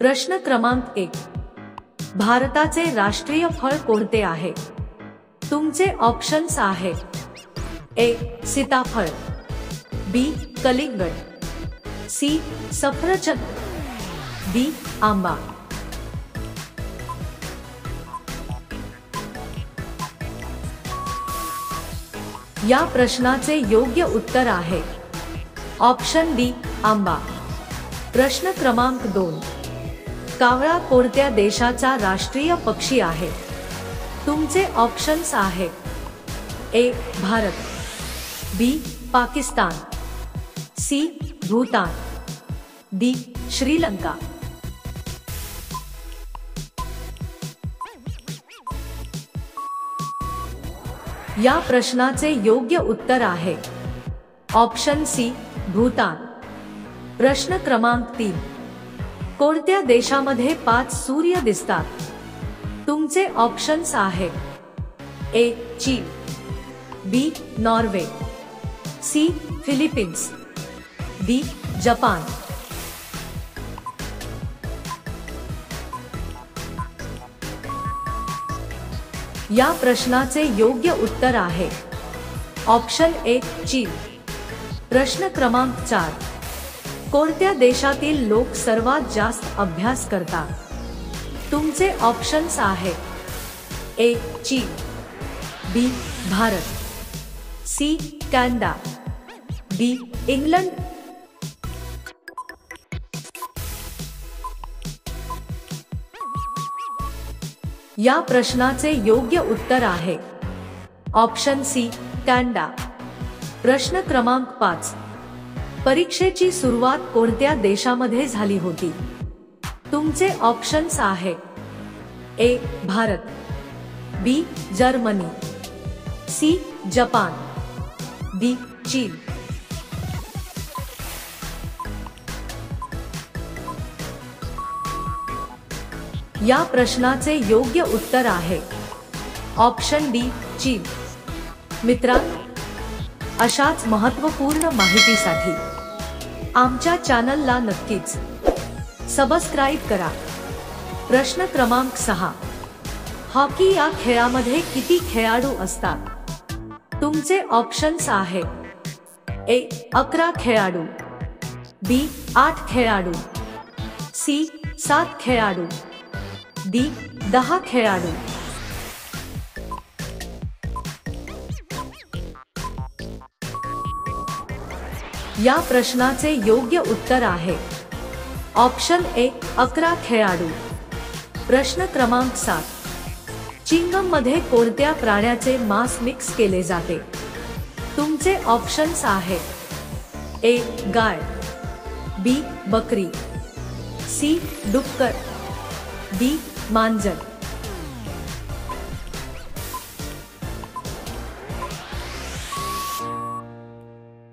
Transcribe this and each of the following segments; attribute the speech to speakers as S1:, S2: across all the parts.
S1: प्रश्न क्रमांक 1. भारताचे राष्ट्रीय फळ कोणते आहे? तुमचे ऑप्शन्स आहे: ए. सीताफळ, बी. कलिंगड, सी. सफरचंद, डी. आंबा. या प्रश्नाचे योग्य उत्तर आहे ऑप्शन डी. आंबा. प्रश्न क्रमांक 2. कावळा कोणत्या देशाचा राष्ट्रीय पक्षी आहे? तुमचे ऑप्शन्स आहे: A. Bharat, B. Pakistan, C. Bhutan, D. Sri Lanka. या प्रश्नाचे योग्य उत्तर आहे ऑप्शन सी. भूतान. प्रश्न क्रमांक 3. कोणत्या देशामध्ये 5 सूर्य दिसतात? तुमचे ऑप्शन्स आहे: ए. चीन, B. Norway, C. Philippines, D. जपान. या प्रश्नाचे योग्य उत्तर आहे ऑप्शन ए. चीन. प्रश्न क्रमांक 4. कोणत्या देशातील लोक सर्वात जास्त अभ्यास करतात? तुमचे ऑप्शन्स आहे: ए. चीन, B. Bharat, C. Canada, D. England. या प्रश्नाचे योग्य उत्तर आहे ऑप्शन सी. कॅनडा. प्रश्न क्रमांक 5. परीक्षेची सुरुवात कोणत्या देशामध्ये झाली होती? तुमचे ऑप्शन्स आहे: A. Bharat, B. Germany, C. जपान, डी. चीन. या प्रश्नाचे योग्य उत्तर आहे ऑप्शन डी. चीन. मित्रांनो, अशाच महत्त्वपूर्ण माहितीसाठी आमच्या चॅनलला नक्कीच सबस्क्राइब करा. प्रश्न क्रमांक 6. हॉकी या खेळामध्ये किती खेळाडू असतात? तुमचे ऑप्शन्स आहे: ए. 11 खेळाडू, बी. 8 खेळाडू, सी. 7 खेळाडू, डी. 10 खेळाडू. या प्रश्नाचे योग्य उत्तर आहे ऑप्शन ए. 11 खेळाडू. प्रश्न क्रमांक 7. चिंगम मध्ये कोणत्या प्राण्याचे मांस मिक्स केले जाते? तुमचे ऑप्शन्स आहे: ए. गाय, बी. बकरी, सी. डुक्कर, डी. मांजर.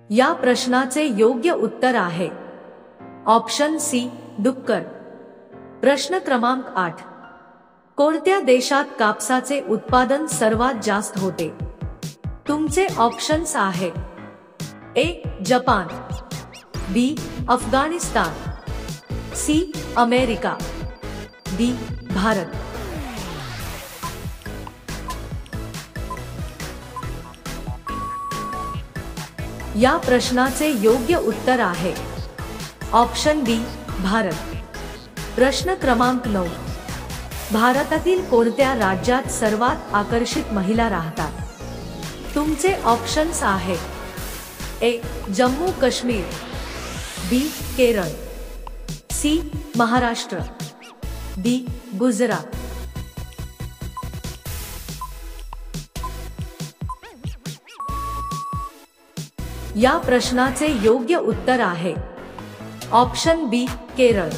S1: या प्रश्नाचे योग्य उत्तर आहे ऑप्शन सी. डुक्कर. प्रश्न क्रमांक 8. कोणत्या देशात कापसाचे उत्पादन सर्वात जास्त होते? तुमचे ऑप्शन्स आहे: ए. जपान, B. Afghanistan, C. America, D. Bharat. या प्रश्नाचे योग्य उत्तर आहे ऑप्शन डी. भारत. प्रश्न क्रमांक 9. भारतातील कोणत्या राज्यात सर्वात आकर्षित महिला राहतात? तुमचे ऑप्शन्स आहे: ए. जम्मू काश्मीर, बी. केरळ, सी. महाराष्ट्र, डी. गुजरात. या प्रश्नाचे योग्य उत्तर आहे ऑप्शन बी. केरळ.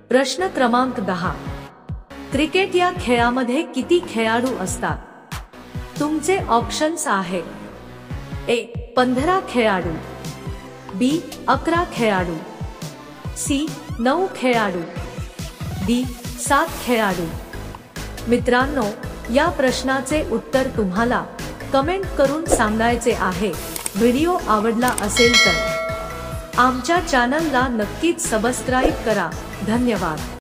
S1: प्रश्न क्रमांक 10. क्रिकेट या खेळामध्ये किती खेळाडू असतात? तुमचे ऑप्शन्स आहे: ए. 15 खेळाडू, बी. 11 खेळाडू, सी. 9 खेळाडू, डी. 7 खेळाडू. मित्रांनो, या प्रश्नाचे उत्तर तुम्हाला कमेंट करून सांगायचे आहे. व्हिडिओ आवडला असेल तर आमच्या चॅनलला नक्कीच सबस्क्राईब करा. धन्यवाद.